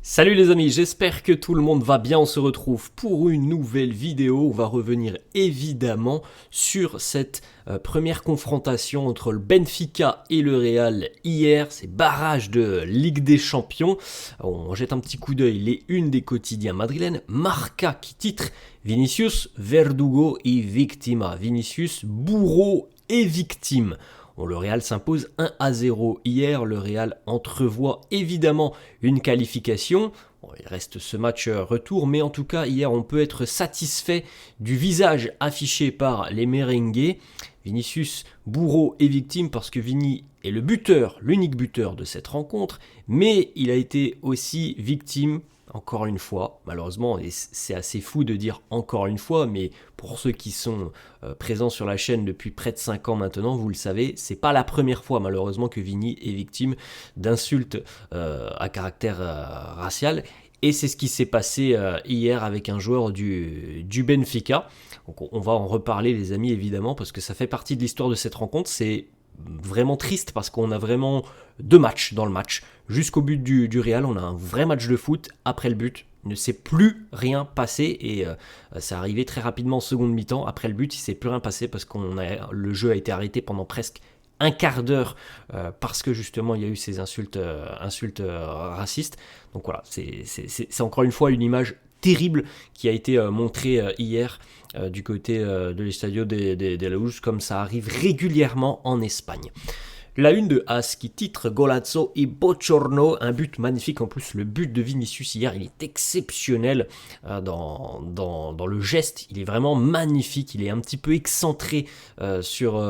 Salut les amis, j'espère que tout le monde va bien, on se retrouve pour une nouvelle vidéo. On va revenir évidemment sur cette première confrontation entre le Benfica et le Real hier, ces barrages de Ligue des Champions. On jette un petit coup d'œil les unes des quotidiens madrilènes. Marca qui titre Vinicius, Verdugo et Victima. Vinicius, bourreau et victime. Bon, le Real s'impose 1-0 hier, le Real entrevoit évidemment une qualification. Bon, il reste ce match retour, mais en tout cas hier on peut être satisfait du visage affiché par les merengues. Vinicius, bourreau et victime parce que Vini est le buteur, l'unique buteur de cette rencontre, mais il a été aussi victime. Encore une fois, malheureusement, et c'est assez fou de dire encore une fois, mais pour ceux qui sont présents sur la chaîne depuis près de 5 ans maintenant, vous le savez, c'est pas la première fois malheureusement que Vini est victime d'insultes à caractère racial. Et c'est ce qui s'est passé hier avec un joueur du Benfica. Donc on va en reparler les amis évidemment, parce que ça fait partie de l'histoire de cette rencontre. C'est vraiment triste parce qu'on a vraiment deux matchs dans le match. Jusqu'au but du Real, on a un vrai match de foot. Après le but, il ne s'est plus rien passé et ça arrivé très rapidement en seconde mi-temps. Après le but, il ne s'est plus rien passé parce que le jeu a été arrêté pendant presque un quart d'heure parce que justement il y a eu ces insultes racistes. Donc voilà, c'est encore une fois une image terrible qui a été montrée hier du côté de l'Estadio de la Luz, comme ça arrive régulièrement en Espagne. La une de As qui titre Golazzo et Bochorno, un but magnifique. En plus, le but de Vinicius hier, il est exceptionnel dans le geste. Il est vraiment magnifique. Il est un petit peu excentré sur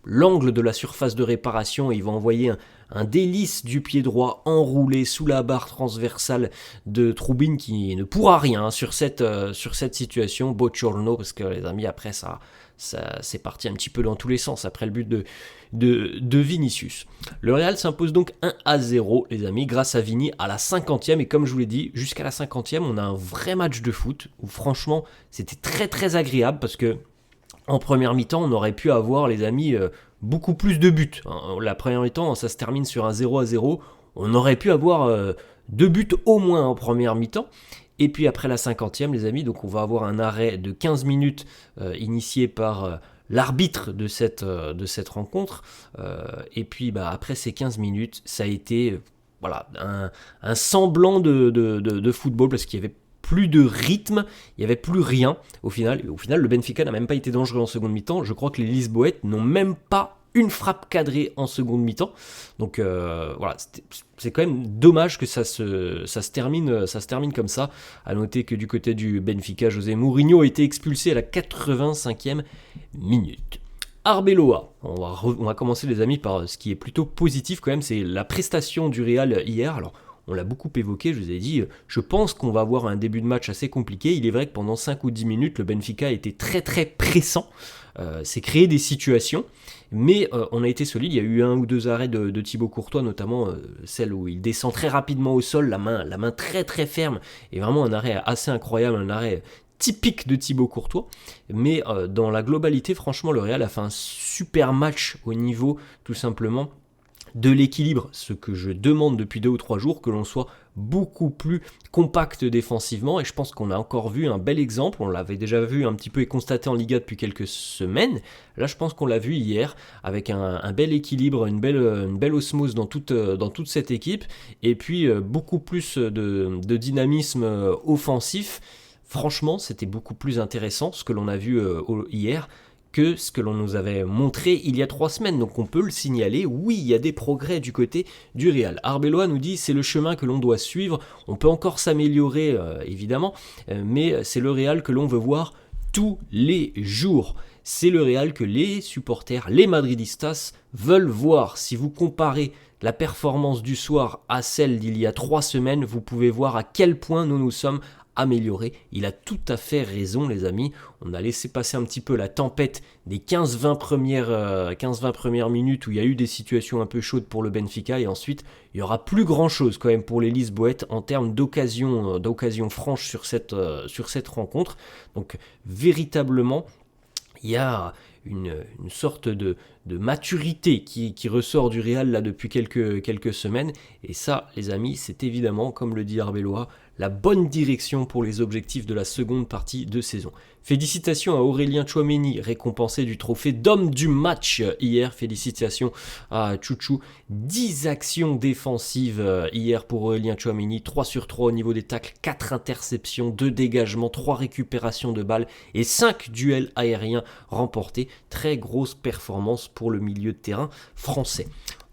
l'angle de la surface de réparation. Il va envoyer un délice du pied droit enroulé sous la barre transversale de Trubin qui ne pourra rien sur cette situation. Bochorno, parce que les amis, après ça c'est parti un petit peu dans tous les sens après le but de Vinicius. Le Real s'impose donc 1-0 les amis, grâce à Vini à la 50e, et comme je vous l'ai dit, jusqu'à la 50e on a un vrai match de foot où franchement c'était très très agréable, parce que en première mi-temps on aurait pu avoir les amis beaucoup plus de buts. La première mi-temps ça se termine sur un 0-0, on aurait pu avoir 2 buts au moins en première mi-temps. Et puis après la 50e, les amis, donc on va avoir un arrêt de 15 minutes initié par l'arbitre de cette rencontre. Et puis après ces 15 minutes, ça a été voilà, un semblant de football, parce qu'il y avait plus de rythme, il n'y avait plus rien au final. Et au final, le Benfica n'a même pas été dangereux en seconde mi-temps. Je crois que les Lisboètes n'ont même pas une frappe cadrée en seconde mi-temps. Donc voilà, c'est quand même dommage que ça se termine comme ça. À noter que du côté du Benfica, José Mourinho a été expulsé à la 85e minute. Arbeloa, on va commencer les amis par ce qui est plutôt positif quand même, c'est la prestation du Real hier. Alors on l'a beaucoup évoqué, je vous ai dit, je pense qu'on va avoir un début de match assez compliqué. Il est vrai que pendant 5 ou 10 minutes, le Benfica a été très très pressant, s'est créé des situations, mais on a été solide. Il y a eu 1 ou 2 arrêts de Thibaut Courtois, notamment celle où il descend très rapidement au sol, la main très très ferme, et vraiment un arrêt assez incroyable, un arrêt typique de Thibaut Courtois. Mais dans la globalité, franchement, le Real a fait un super match au niveau, tout simplement, de l'équilibre, ce que je demande depuis 2 ou 3 jours, que l'on soit beaucoup plus compact défensivement, et je pense qu'on a encore vu un bel exemple. On l'avait déjà vu un petit peu et constaté en Liga depuis quelques semaines. Là je pense qu'on l'a vu hier avec un bel équilibre, une belle osmose dans toute cette équipe, et puis beaucoup plus de dynamisme offensif. Franchement c'était beaucoup plus intéressant ce que l'on a vu hier que ce que l'on nous avait montré il y a 3 semaines. Donc on peut le signaler, oui, il y a des progrès du côté du Real. Arbeloa nous dit c'est le chemin que l'on doit suivre, on peut encore s'améliorer évidemment, mais c'est le Real que l'on veut voir tous les jours. C'est le Real que les supporters, les madridistas veulent voir. Si vous comparez la performance du soir à celle d'il y a 3 semaines, vous pouvez voir à quel point nous nous sommes amélioré. Il a tout à fait raison les amis, on a laissé passer un petit peu la tempête des 15-20 premières minutes où il y a eu des situations un peu chaudes pour le Benfica, et ensuite il n'y aura plus grand chose quand même pour les Lisboètes en termes d'occasion franche sur cette rencontre. Donc véritablement il y a une sorte de maturité qui ressort du Real là depuis quelques semaines. Et ça, les amis, c'est évidemment, comme le dit Arbeloa, la bonne direction pour les objectifs de la seconde partie de saison. Félicitations à Aurélien Tchouaméni, récompensé du trophée d'homme du match hier. Félicitations à Chouchou. 10 actions défensives hier pour Aurélien Tchouaméni, 3 sur 3 au niveau des tacles, 4 interceptions, 2 dégagements, 3 récupérations de balles et 5 duels aériens remportés. Très grosse performance pour le milieu de terrain français.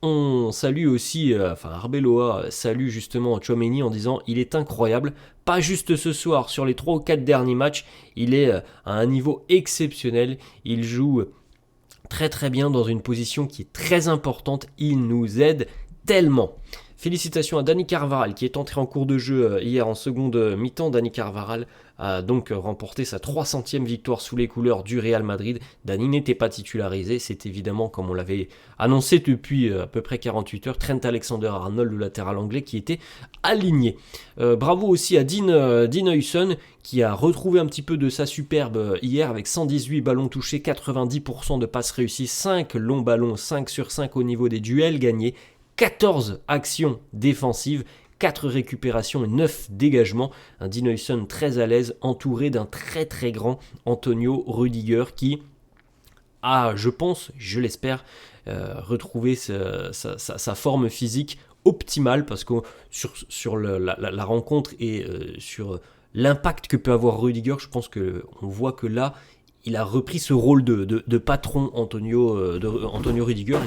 On salue aussi, Arbeloa salue justement Tchouaméni en disant il est incroyable, pas juste ce soir, sur les 3 ou 4 derniers matchs, il est à un niveau exceptionnel, il joue très très bien dans une position qui est très importante, il nous aide tellement. Félicitations à Dani Carvajal qui est entré en cours de jeu hier en seconde mi-temps. Dani Carvajal a donc remporté sa 300e victoire sous les couleurs du Real Madrid. Dani n'était pas titularisé, c'est évidemment comme on l'avait annoncé depuis à peu près 48 heures, Trent Alexander-Arnold, le latéral anglais, qui était aligné. Bravo aussi à Dean Huijsen qui a retrouvé un petit peu de sa superbe hier avec 118 ballons touchés, 90% de passes réussies, 5 longs ballons, 5 sur 5 au niveau des duels gagnés, 14 actions défensives, 4 récupérations et 9 dégagements. Un Dean Huijsen très à l'aise, entouré d'un très très grand Antonio Rudiger qui a, je pense, je l'espère, retrouvé sa forme physique optimale, parce que sur la rencontre et sur l'impact que peut avoir Rudiger, je pense qu'on voit que là, il a repris ce rôle de patron Antonio Rudiger,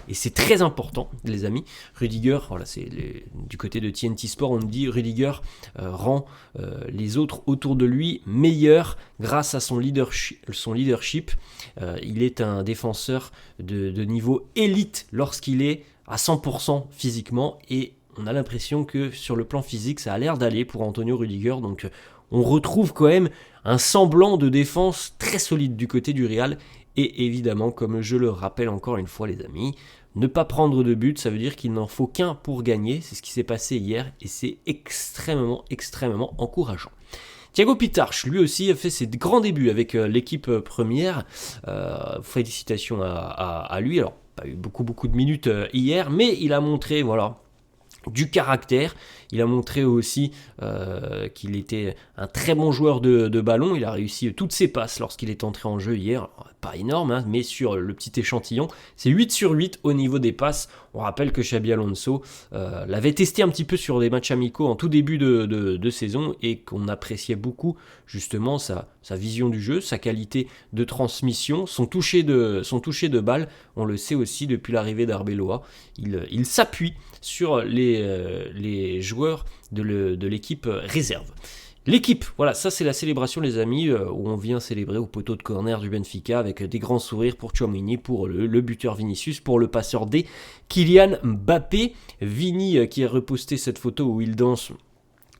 et c'est très important, les amis. Rudiger, voilà, du côté de TNT Sport, on nous dit Rudiger rend les autres autour de lui meilleurs grâce à son leadership. Il est un défenseur de niveau élite lorsqu'il est à 100% physiquement, et on a l'impression que sur le plan physique, ça a l'air d'aller pour Antonio Rudiger, donc on retrouve quand même un semblant de défense très solide du côté du Real. Et évidemment, comme je le rappelle encore une fois, les amis, ne pas prendre de but, ça veut dire qu'il n'en faut qu'un pour gagner. C'est ce qui s'est passé hier et c'est extrêmement encourageant. Thiago Pitarch, lui aussi, a fait ses grands débuts avec l'équipe première. Félicitations à lui. Alors, pas eu beaucoup de minutes hier, mais il a montré, voilà, du caractère. Il a montré aussi qu'il était un très bon joueur de ballon. Il a réussi toutes ses passes lorsqu'il est entré en jeu hier. Pas énorme, hein, mais sur le petit échantillon, c'est 8 sur 8 au niveau des passes. On rappelle que Xabi Alonso l'avait testé un petit peu sur des matchs amicaux en tout début de saison, et qu'on appréciait beaucoup justement sa vision du jeu, sa qualité de transmission, son toucher de balle. On le sait aussi depuis l'arrivée d'Arbeloa. Il s'appuie sur les joueurs de l'équipe réserve. L'équipe, voilà, ça c'est la célébration, les amis, où on vient célébrer au poteau de corner du Benfica avec des grands sourires pour Tchouaméni, pour le buteur Vinicius, pour le passeur D, Kylian Mbappé. Vini qui a reposté cette photo où il danse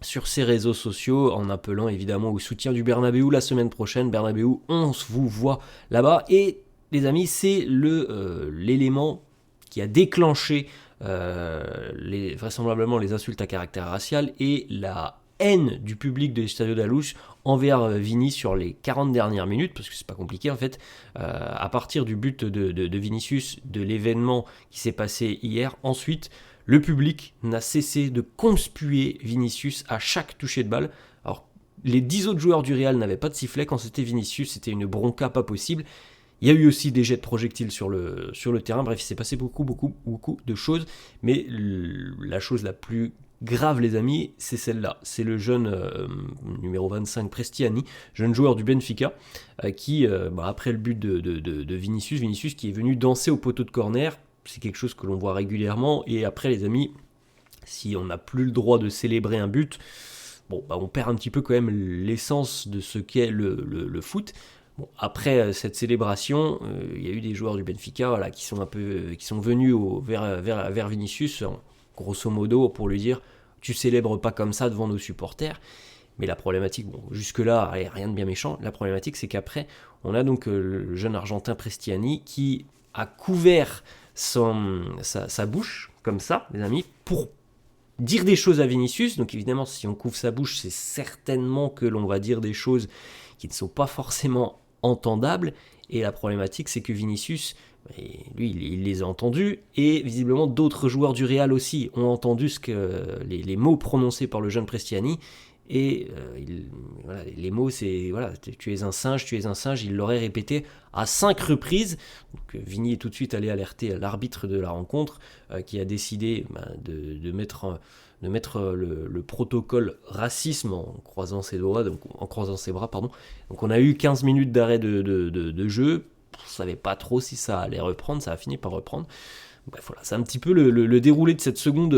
sur ses réseaux sociaux en appelant évidemment au soutien du Bernabéu la semaine prochaine. Bernabéu, on vous voit là-bas. Et les amis, c'est l'élément qui a déclenché vraisemblablement les insultes à caractère racial et la haine du public de l'Estadio da Luz envers Vini sur les 40 dernières minutes, parce que c'est pas compliqué en fait. À partir du but de Vinicius, de l'événement qui s'est passé hier, ensuite le public n'a cessé de conspuer Vinicius à chaque toucher de balle. Alors les 10 autres joueurs du Real n'avaient pas de sifflet. Quand c'était Vinicius, c'était une bronca pas possible. Il y a eu aussi des jets de projectiles sur le terrain. Bref, il s'est passé beaucoup de choses. Mais la chose la plus grave, les amis, c'est celle-là. C'est le jeune numéro 25, Prestiani, jeune joueur du Benfica, qui, après le but de Vinicius qui est venu danser au poteau de corner, c'est quelque chose que l'on voit régulièrement. Et après, les amis, si on n'a plus le droit de célébrer un but, on perd un petit peu quand même l'essence de ce qu'est le foot. Bon, après cette célébration, il y a eu des joueurs du Benfica, voilà, qui sont venus vers Vinicius, grosso modo, pour lui dire « tu célèbres pas comme ça devant nos supporters ». Mais la problématique, jusque-là, rien de bien méchant. La problématique, c'est qu'après, on a donc le jeune Argentin Prestiani qui a couvert sa bouche, comme ça, les amis, pour dire des choses à Vinicius. Donc évidemment, si on couvre sa bouche, c'est certainement que l'on va dire des choses qui ne sont pas forcément entendables. Et la problématique, c'est que Vinicius, lui, il les a entendus, et visiblement d'autres joueurs du Real aussi ont entendu les mots prononcés par le jeune Prestiani. Et voilà, les mots, c'est voilà, tu es un singe, il l'aurait répété à 5 reprises. Donc Vini est tout de suite allé alerter l'arbitre de la rencontre, qui a décidé de mettre le protocole racisme en croisant ses bras. Donc on a eu 15 minutes d'arrêt de jeu. On ne savait pas trop si ça allait reprendre, ça a fini par reprendre. Bref, voilà, c'est un petit peu le déroulé de cette seconde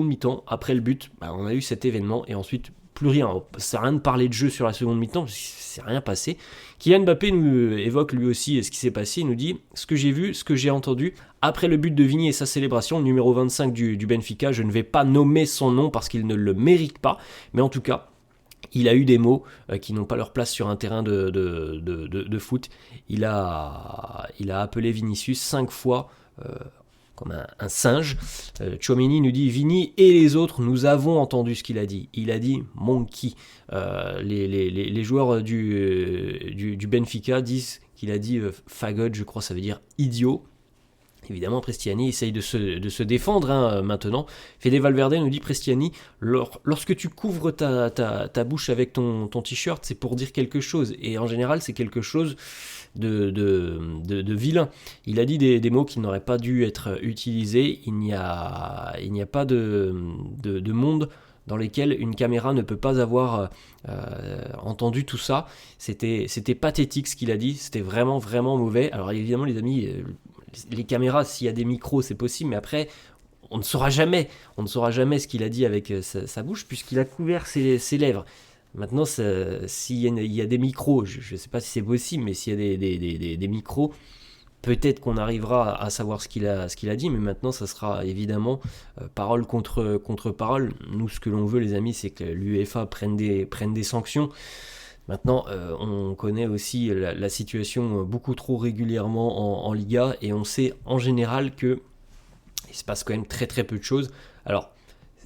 mi-temps. Après le but, on a eu cet événement, et ensuite plus rien. Ça sert à rien de parler de jeu sur la seconde mi-temps, parce qu'il ne s'est rien passé. Kylian Mbappé nous évoque lui aussi ce qui s'est passé. Il nous dit « Ce que j'ai vu, ce que j'ai entendu, après le but de Vini et sa célébration, le numéro 25 du Benfica, je ne vais pas nommer son nom parce qu'il ne le mérite pas, mais en tout cas, il a eu des mots qui n'ont pas leur place sur un terrain de foot. Il a appelé Vinicius 5 fois comme un singe. Tchouaméni nous dit « Vini et les autres, nous avons entendu ce qu'il a dit. Il a dit « monkey ». Les joueurs du Benfica disent qu'il a dit « fagot », je crois ça veut dire « idiot ». Évidemment, Prestiani essaye de se défendre maintenant. Fede Valverde nous dit « Prestiani, lorsque tu couvres ta bouche avec ton t-shirt, c'est pour dire quelque chose. Et en général, c'est quelque chose de vilain. Il a dit des mots qui n'auraient pas dû être utilisés. Il n'y a pas de monde dans lesquels une caméra ne peut pas avoir entendu tout ça. C'était pathétique ce qu'il a dit. C'était vraiment, vraiment mauvais. Alors évidemment, les amis... les caméras, s'il y a des micros, c'est possible, mais après, on ne saura jamais ce qu'il a dit avec sa bouche, puisqu'il a couvert ses lèvres. Maintenant, s'il y a des micros, je ne sais pas si c'est possible, mais s'il y a des micros, peut-être qu'on arrivera à savoir ce qu'il a dit, mais maintenant, ça sera évidemment parole contre parole. Nous, ce que l'on veut, les amis, c'est que l'UEFA prenne des sanctions. Maintenant, on connaît aussi la situation beaucoup trop régulièrement en Liga, et on sait en général qu'il se passe quand même très très peu de choses. Alors,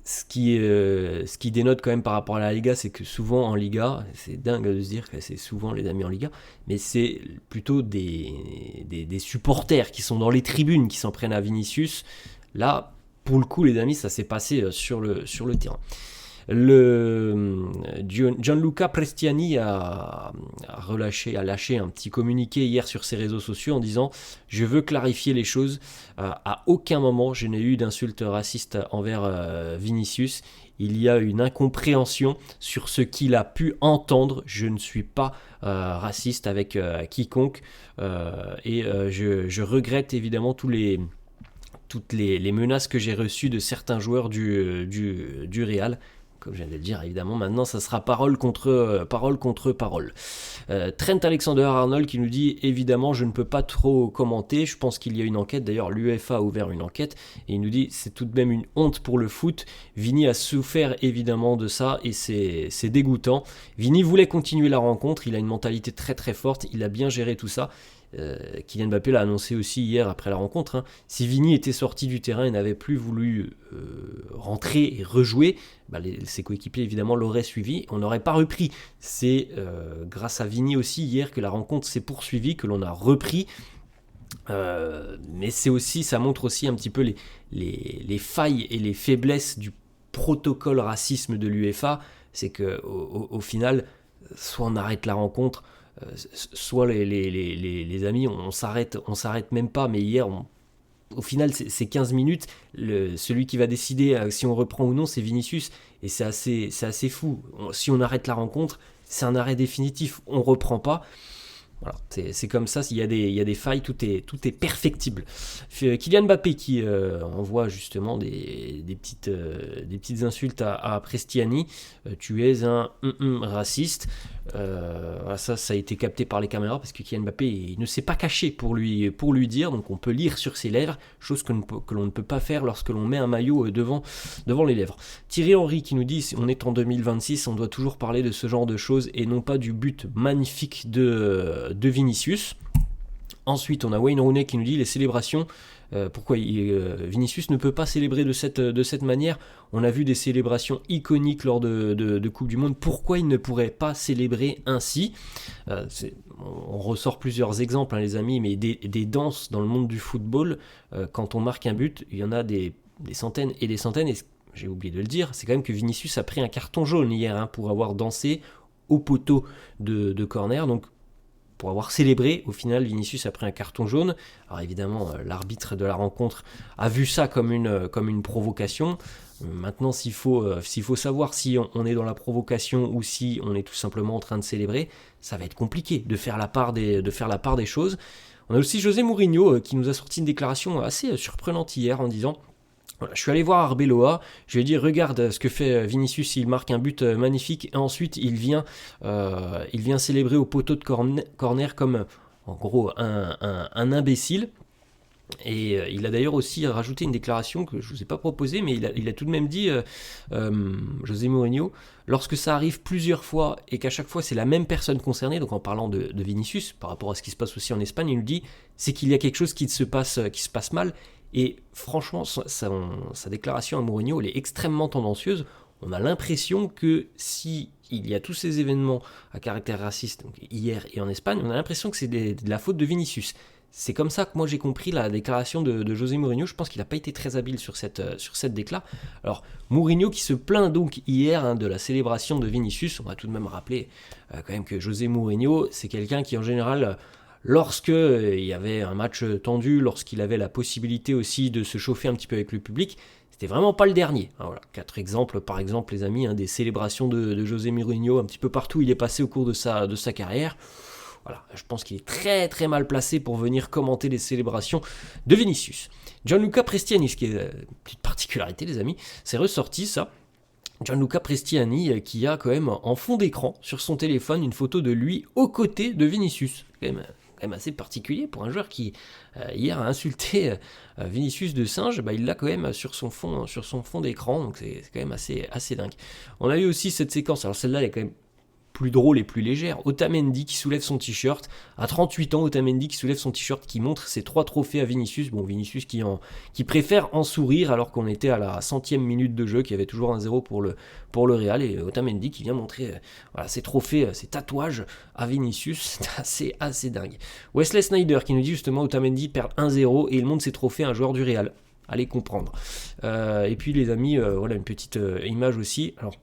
ce qui dénote quand même par rapport à la Liga, c'est que souvent en Liga, c'est dingue de se dire que c'est souvent les amis en Liga, mais c'est plutôt des supporters qui sont dans les tribunes qui s'en prennent à Vinicius. Là, pour le coup, les amis, ça s'est passé sur le terrain. Gianluca Prestiani a lâché un petit communiqué hier sur ses réseaux sociaux en disant « Je veux clarifier les choses. À aucun moment je n'ai eu d'insulte raciste envers Vinicius. Il y a une incompréhension sur ce qu'il a pu entendre. Je ne suis pas raciste avec quiconque. Et je regrette évidemment toutes les menaces que j'ai reçues de certains joueurs du Real. » Comme je viens de le dire, évidemment, maintenant, ça sera parole contre parole. Trent Alexander-Arnold qui nous dit « Évidemment, je ne peux pas trop commenter. Je pense qu'il y a une enquête. D'ailleurs, l'UEFA a ouvert une enquête. » Et il nous dit « C'est tout de même une honte pour le foot. Vini a souffert évidemment de ça et c'est dégoûtant. Vini voulait continuer la rencontre. Il a une mentalité très très forte. Il a bien géré tout ça. » Kylian Mbappé l'a annoncé aussi hier après la rencontre. Si Vini était sorti du terrain et n'avait plus voulu rentrer et rejouer, ses coéquipiers évidemment l'auraient suivi. On n'aurait pas repris. C'est grâce à Vini aussi hier que la rencontre s'est poursuivie, que l'on a repris. Mais ça montre aussi un petit peu les failles et les faiblesses du protocole racisme de l'UEFA. C'est que au final, soit on arrête la rencontre, soit les amis, on s'arrête même pas. Mais hier, au final, c'est 15 minutes. Celui qui va décider si on reprend ou non, c'est Vinicius. Et c'est assez fou. Si on arrête la rencontre, c'est un arrêt définitif. On reprend pas. Voilà, c'est comme ça, il y a des failles, tout est perfectible. Kylian Mbappé qui envoie justement des petites insultes à Prestiani. Tu es un raciste. Ça a été capté par les caméras parce que Kylian Mbappé il ne s'est pas caché pour lui dire, donc on peut lire sur ses lèvres, chose que l'on ne peut pas faire lorsque l'on met un maillot devant les lèvres. Thierry Henry qui nous dit on est en 2026, on doit toujours parler de ce genre de choses et non pas du but magnifique de Vinicius. Ensuite, on a Wayne Rooney qui nous dit les célébrations pourquoi Vinicius ne peut pas célébrer de cette manière. On a vu des célébrations iconiques lors de Coupe du Monde. Pourquoi il ne pourrait pas célébrer ainsi? On ressort plusieurs exemples, les amis, mais des danses dans le monde du football, quand on marque un but, il y en a des centaines et des centaines. Et j'ai oublié de le dire, c'est quand même que Vinicius a pris un carton jaune hier pour avoir dansé au poteau de corner. Donc, pour avoir célébré, au final, Vinicius a pris un carton jaune. Alors évidemment, l'arbitre de la rencontre a vu ça comme une provocation. Maintenant, s'il faut savoir si on est dans la provocation ou si on est tout simplement en train de célébrer, ça va être compliqué de faire la part des choses. On a aussi José Mourinho qui nous a sorti une déclaration assez surprenante hier en disant: voilà, je suis allé voir Arbeloa, je lui ai dit regarde ce que fait Vinicius, il marque un but magnifique et ensuite il vient célébrer au poteau de corner comme en gros un imbécile. Et il a d'ailleurs aussi rajouté une déclaration que je ne vous ai pas proposée, mais il a tout de même dit, José Mourinho, lorsque ça arrive plusieurs fois et qu'à chaque fois c'est la même personne concernée, donc en parlant de Vinicius, par rapport à ce qui se passe aussi en Espagne, il nous dit c'est qu'il y a quelque chose qui se passe mal. Et franchement, sa déclaration à Mourinho, elle est extrêmement tendancieuse. On a l'impression que si il y a tous ces événements à caractère raciste, donc hier et en Espagne, on a l'impression que c'est de la faute de Vinicius. C'est comme ça que moi j'ai compris la déclaration de José Mourinho. Je pense qu'il n'a pas été très habile sur cette décla. Alors Mourinho qui se plaint donc hier de la célébration de Vinicius. On va tout de même rappeler quand même que José Mourinho, c'est quelqu'un qui en général, lorsque il y avait un match tendu, lorsqu'il avait la possibilité aussi de se chauffer un petit peu avec le public, c'était vraiment pas le dernier. Alors voilà, 4 exemples par exemple les amis, des célébrations de José Mourinho un petit peu partout où il est passé au cours de sa carrière. Voilà, je pense qu'il est très très mal placé pour venir commenter les célébrations de Vinicius. Gianluca Prestiani, ce qui est une petite particularité les amis, c'est ressorti ça. Gianluca Prestiani qui a quand même en fond d'écran sur son téléphone une photo de lui aux côtés de Vinicius. C'est quand même assez particulier pour un joueur qui hier a insulté Vinicius de singe, il l'a quand même sur son fond d'écran, donc c'est quand même assez dingue. On a eu aussi cette séquence, alors celle-là elle est quand même plus drôle et plus légère. Otamendi qui soulève son t-shirt. À 38 ans, Otamendi qui soulève son t-shirt, qui montre ses 3 trophées à Vinicius. Bon, Vinicius qui préfère en sourire alors qu'on était à la 100e minute de jeu, qu'il y avait toujours 1-0 pour le Real. Et Otamendi qui vient montrer ses trophées, ses tatouages à Vinicius. C'est assez dingue. Wesley Sneijder qui nous dit justement Otamendi perd 1-0 et il montre ses trophées à un joueur du Real. Allez comprendre. Et puis les amis, voilà une petite image aussi. Alors,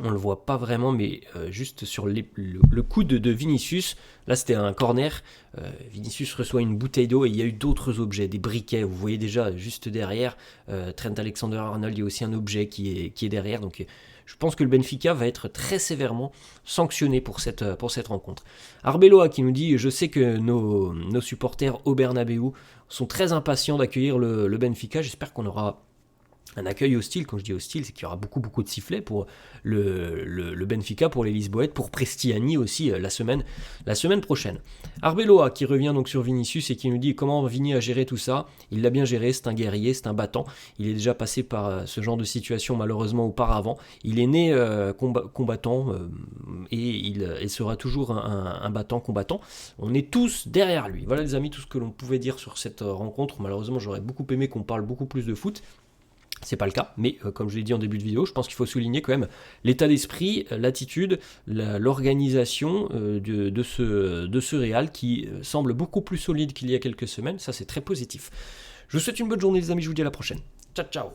on le voit pas vraiment, mais juste sur le coude de Vinicius, là c'était un corner, Vinicius reçoit une bouteille d'eau et il y a eu d'autres objets, des briquets, vous voyez déjà juste derrière, Trent Alexander-Arnold, il y a aussi un objet qui est derrière, donc je pense que le Benfica va être très sévèrement sanctionné pour cette rencontre. Arbeloa qui nous dit, je sais que nos supporters au Bernabéu sont très impatients d'accueillir le Benfica, j'espère qu'on aura un accueil hostile. Quand je dis hostile, c'est qu'il y aura beaucoup de sifflets pour le Benfica, pour les Lisboètes, pour Prestiani aussi la semaine prochaine. Arbeloa qui revient donc sur Vinicius et qui nous dit comment Vini a géré tout ça. Il l'a bien géré, c'est un guerrier, c'est un battant. Il est déjà passé par ce genre de situation malheureusement auparavant. Il est né combattant et il sera toujours un battant combattant. On est tous derrière lui. Voilà les amis, tout ce que l'on pouvait dire sur cette rencontre. Malheureusement, j'aurais beaucoup aimé qu'on parle beaucoup plus de foot. C'est pas le cas, mais comme je l'ai dit en début de vidéo, je pense qu'il faut souligner quand même l'état d'esprit, l'attitude, l'organisation de ce Real qui semble beaucoup plus solide qu'il y a quelques semaines. Ça, c'est très positif. Je vous souhaite une bonne journée les amis, je vous dis à la prochaine. Ciao, ciao.